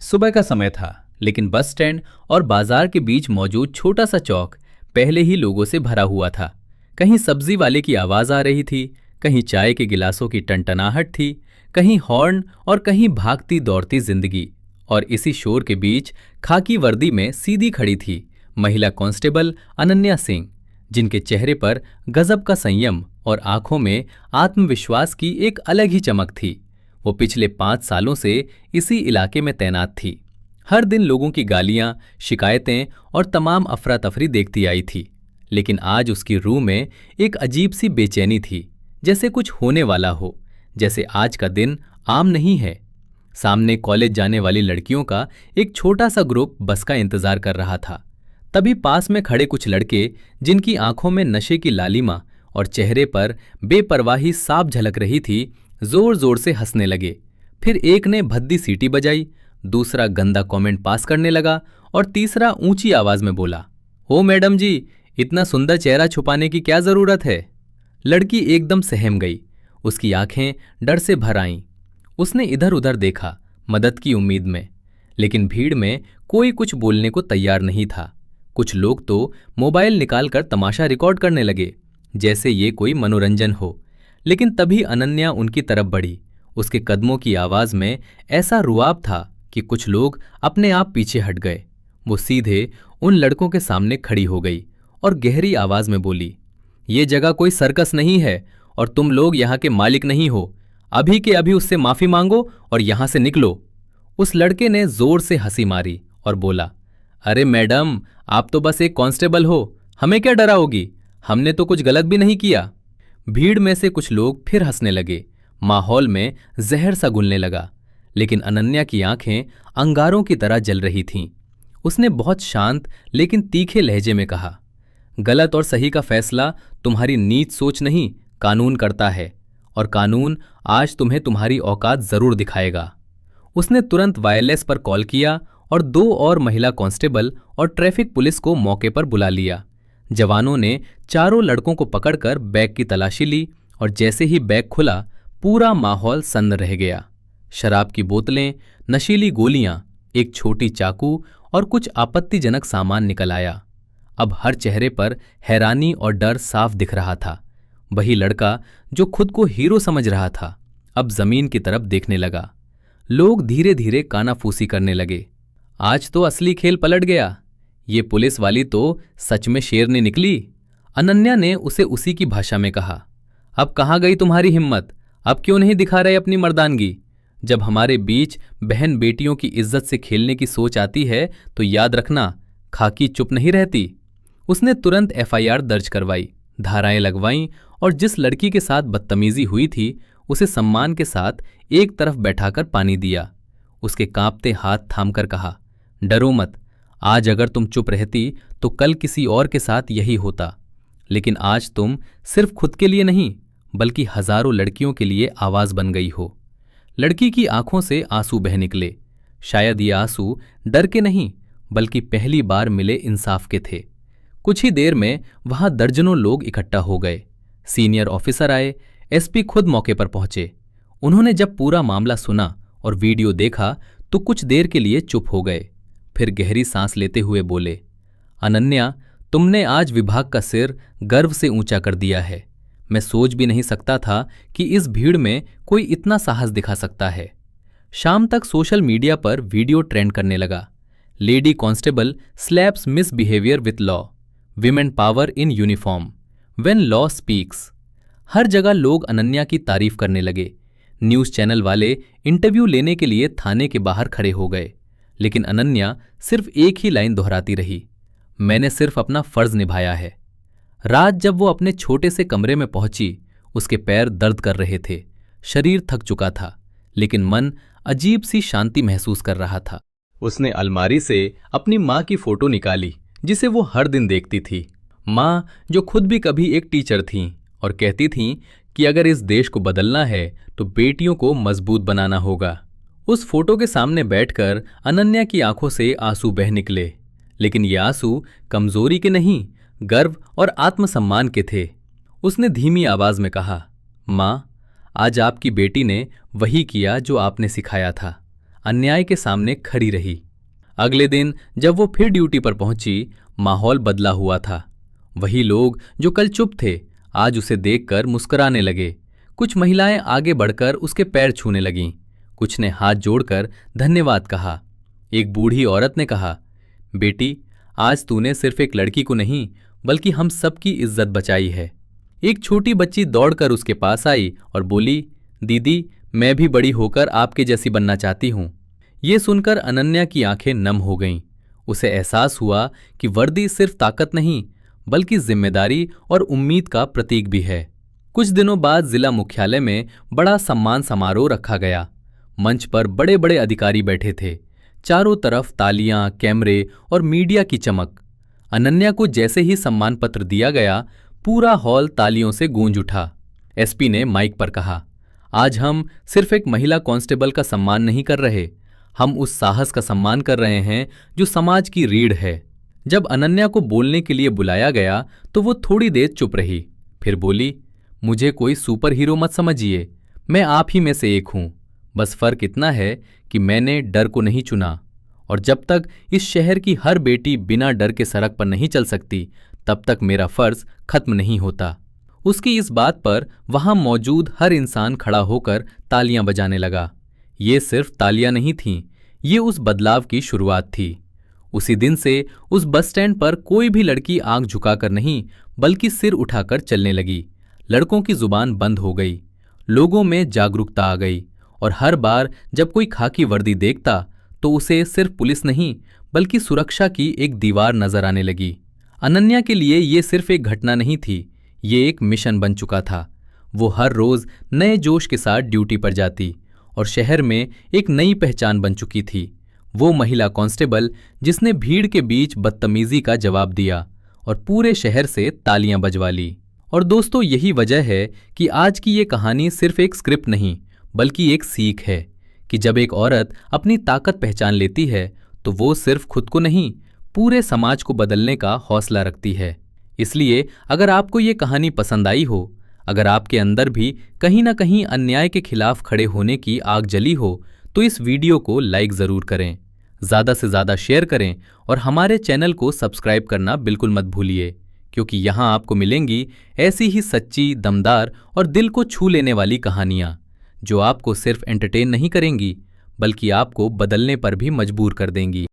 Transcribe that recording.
सुबह का समय था, लेकिन बस स्टैंड और बाजार के बीच मौजूद छोटा सा चौक पहले ही लोगों से भरा हुआ था। कहीं सब्जी वाले की आवाज आ रही थी, कहीं चाय के गिलासों की टनटनाहट थी, कहीं हॉर्न और कहीं भागती दौड़ती जिंदगी। और इसी शोर के बीच खाकी वर्दी में सीधी खड़ी थी महिला कांस्टेबल अनन्या सिंह, जिनके चेहरे पर गजब का संयम और आंखों में आत्मविश्वास की एक अलग ही चमक थी। वो पिछले 5 सालों से इसी इलाके में तैनात थी। हर दिन लोगों की गालियां, शिकायतें और तमाम अफरा तफरी देखती आई थी, लेकिन आज उसकी रूह में एक अजीब सी बेचैनी थी, जैसे कुछ होने वाला हो, जैसे आज का दिन आम नहीं है। सामने कॉलेज जाने वाली लड़कियों का एक छोटा सा ग्रुप बस का इंतजार कर रहा था। तभी पास में खड़े कुछ लड़के, जिनकी आंखों में नशे की लालिमा और चेहरे पर बेपरवाही साफ झलक रही थी, जोर जोर से हंसने लगे। फिर एक ने भद्दी सीटी बजाई, दूसरा गंदा कमेंट पास करने लगा और तीसरा ऊंची आवाज में बोला, ओ मैडम जी, इतना सुंदर चेहरा छुपाने की क्या जरूरत है। लड़की एकदम सहम गई, उसकी आंखें डर से भर आईं। उसने इधर उधर देखा, मदद की उम्मीद में, लेकिन भीड़ में कोई कुछ बोलने को तैयार नहीं था। कुछ लोग तो मोबाइल निकालकर तमाशा रिकॉर्ड करने लगे, जैसे ये कोई मनोरंजन हो। लेकिन तभी अनन्या उनकी तरफ बढ़ी। उसके कदमों की आवाज में ऐसा रुआब था कि कुछ लोग अपने आप पीछे हट गए। वो सीधे उन लड़कों के सामने खड़ी हो गई और गहरी आवाज में बोली, ये जगह कोई सर्कस नहीं है और तुम लोग यहाँ के मालिक नहीं हो। अभी के अभी उससे माफी मांगो और यहां से निकलो। उस लड़के ने जोर से हंसी मारी और बोला, अरे मैडम, आप तो बस एक कांस्टेबल हो, हमें क्या डराओगी? हमने तो कुछ गलत भी नहीं किया। भीड़ में से कुछ लोग फिर हंसने लगे। माहौल में जहर सा घुलने लगा, लेकिन अनन्या की आंखें अंगारों की तरह जल रही थीं। उसने बहुत शांत लेकिन तीखे लहजे में कहा, गलत और सही का फैसला तुम्हारी नीच सोच नहीं, कानून करता है, और कानून आज तुम्हें तुम्हारी औकात जरूर दिखाएगा। उसने तुरंत वायरलेस पर कॉल किया और 2 और महिला कांस्टेबल और ट्रैफिक पुलिस को मौके पर बुला लिया। जवानों ने चारों लड़कों को पकड़कर बैग की तलाशी ली और जैसे ही बैग खुला, पूरा माहौल सन्न रह गया। शराब की बोतलें, नशीली गोलियां, एक छोटी चाकू और कुछ आपत्तिजनक सामान निकल आया। अब हर चेहरे पर हैरानी और डर साफ दिख रहा था। वही लड़का जो खुद को हीरो समझ रहा था, अब जमीन की तरफ देखने लगा। लोग धीरे धीरे कानाफूसी करने लगे। आज तो असली खेल पलट गया, ये पुलिस वाली तो सच में शेरनी निकली। अनन्या ने उसे उसी की भाषा में कहा, अब कहाँ गई तुम्हारी हिम्मत? अब क्यों नहीं दिखा रहे अपनी मर्दानगी? जब हमारे बीच बहन बेटियों की इज्जत से खेलने की सोच आती है तो याद रखना, खाकी चुप नहीं रहती। उसने तुरंत एफआईआर दर्ज करवाई, धाराएं लगवाईं और जिस लड़की के साथ बदतमीजी हुई थी उसे सम्मान के साथ एक तरफ बैठाकर पानी दिया। उसके कांपते हाथ थामकर कहा, डरो मत, आज अगर तुम चुप रहती तो कल किसी और के साथ यही होता। लेकिन आज तुम सिर्फ खुद के लिए नहीं, बल्कि हजारों लड़कियों के लिए आवाज बन गई हो। लड़की की आंखों से आंसू बह निकले। शायद ये आंसू डर के नहीं, बल्कि पहली बार मिले इंसाफ के थे। कुछ ही देर में वहां दर्जनों लोग इकट्ठा हो गए। सीनियर ऑफिसर आए, एसपी खुद मौके पर पहुंचे। उन्होंने जब पूरा मामला सुना और वीडियो देखा तो कुछ देर के लिए चुप हो गए, फिर गहरी सांस लेते हुए बोले, अनन्या, तुमने आज विभाग का सिर गर्व से ऊंचा कर दिया है। मैं सोच भी नहीं सकता था कि इस भीड़ में कोई इतना साहस दिखा सकता है। शाम तक सोशल मीडिया पर वीडियो ट्रेंड करने लगा। Lady constable slaps misbehaviour with law, women power in uniform, when law speaks. हर जगह लोग अनन्या की तारीफ करने लगे। न्यूज चैनल वाले इंटरव्यू लेने के लिए थाने के बाहर खड़े हो गए, लेकिन अनन्या सिर्फ एक ही लाइन दोहराती रही, मैंने सिर्फ अपना फर्ज निभाया है। रात जब वो अपने छोटे से कमरे में पहुंची, उसके पैर दर्द कर रहे थे, शरीर थक चुका था, लेकिन मन अजीब सी शांति महसूस कर रहा था। उसने अलमारी से अपनी माँ की फोटो निकाली, जिसे वो हर दिन देखती थी। माँ जो खुद भी कभी एक टीचर थीं और कहती थीं कि अगर इस देश को बदलना है तो बेटियों को मजबूत बनाना होगा। उस फोटो के सामने बैठकर अनन्या की आंखों से आंसू बह निकले, लेकिन ये आंसू कमजोरी के नहीं, गर्व और आत्मसम्मान के थे। उसने धीमी आवाज में कहा, माँ, आज आपकी बेटी ने वही किया जो आपने सिखाया था। अन्याय के सामने खड़ी रही। अगले दिन जब वो फिर ड्यूटी पर पहुंची, माहौल बदला हुआ था। वही लोग जो कल चुप थे, आज उसे देखकर मुस्कुराने लगे। कुछ महिलाएं आगे बढ़कर उसके पैर छूने लगीं, कुछ ने हाथ जोड़कर धन्यवाद कहा। एक बूढ़ी औरत ने कहा, बेटी, आज तूने सिर्फ एक लड़की को नहीं बल्कि हम सबकी इज्जत बचाई है। एक छोटी बच्ची दौड़कर उसके पास आई और बोली, दीदी, मैं भी बड़ी होकर आपके जैसी बनना चाहती हूं। ये सुनकर अनन्या की आंखें नम हो गईं। उसे एहसास हुआ कि वर्दी सिर्फ ताकत नहीं बल्कि जिम्मेदारी और उम्मीद का प्रतीक भी है। कुछ दिनों बाद जिला मुख्यालय में बड़ा सम्मान समारोह रखा गया। मंच पर बड़े बड़े अधिकारी बैठे थे। चारों तरफ तालियां, कैमरे और मीडिया की चमक। अनन्या को जैसे ही सम्मान पत्र दिया गया, पूरा हॉल तालियों से गूंज उठा। एसपी ने माइक पर कहा, आज हम सिर्फ एक महिला कांस्टेबल का सम्मान नहीं कर रहे, हम उस साहस का सम्मान कर रहे हैं जो समाज की रीढ़ है। जब अनन्या को बोलने के लिए बुलाया गया तो वो थोड़ी देर चुप रही, फिर बोली, मुझे कोई सुपर हीरो मत समझिए, मैं आप ही में से एक हूं। बस फर्क इतना है कि मैंने डर को नहीं चुना, और जब तक इस शहर की हर बेटी बिना डर के सड़क पर नहीं चल सकती, तब तक मेरा फर्ज खत्म नहीं होता। उसकी इस बात पर वहां मौजूद हर इंसान खड़ा होकर तालियां बजाने लगा। ये सिर्फ तालियां नहीं थीं, ये उस बदलाव की शुरुआत थी। उसी दिन से उस बस स्टैंड पर कोई भी लड़की आंख झुकाकर नहीं बल्कि सिर उठाकर चलने लगी। लड़कों की जुबान बंद हो गई, लोगों में जागरूकता आ गई, और हर बार जब कोई खाकी वर्दी देखता तो उसे सिर्फ पुलिस नहीं बल्कि सुरक्षा की एक दीवार नजर आने लगी। अनन्या के लिए ये सिर्फ एक घटना नहीं थी, ये एक मिशन बन चुका था। वो हर रोज नए जोश के साथ ड्यूटी पर जाती और शहर में एक नई पहचान बन चुकी थी। वो महिला कांस्टेबल जिसने भीड़ के बीच बदतमीजी का जवाब दिया और पूरे शहर से तालियां बजवा ली। और दोस्तों, यही वजह है कि आज की ये कहानी सिर्फ एक स्क्रिप्ट नहीं बल्कि एक सीख है कि जब एक औरत अपनी ताकत पहचान लेती है तो वो सिर्फ खुद को नहीं, पूरे समाज को बदलने का हौसला रखती है। इसलिए अगर आपको ये कहानी पसंद आई हो, अगर आपके अंदर भी कहीं ना कहीं अन्याय के खिलाफ खड़े होने की आग जली हो, तो इस वीडियो को लाइक ज़रूर करें, ज़्यादा से ज़्यादा शेयर करें और हमारे चैनल को सब्सक्राइब करना बिल्कुल मत भूलिए, क्योंकि यहाँ आपको मिलेंगी ऐसी ही सच्ची, दमदार और दिल को छू लेने वाली कहानियाँ जो आपको सिर्फ एंटरटेन नहीं करेंगी बल्कि आपको बदलने पर भी मजबूर कर देंगी।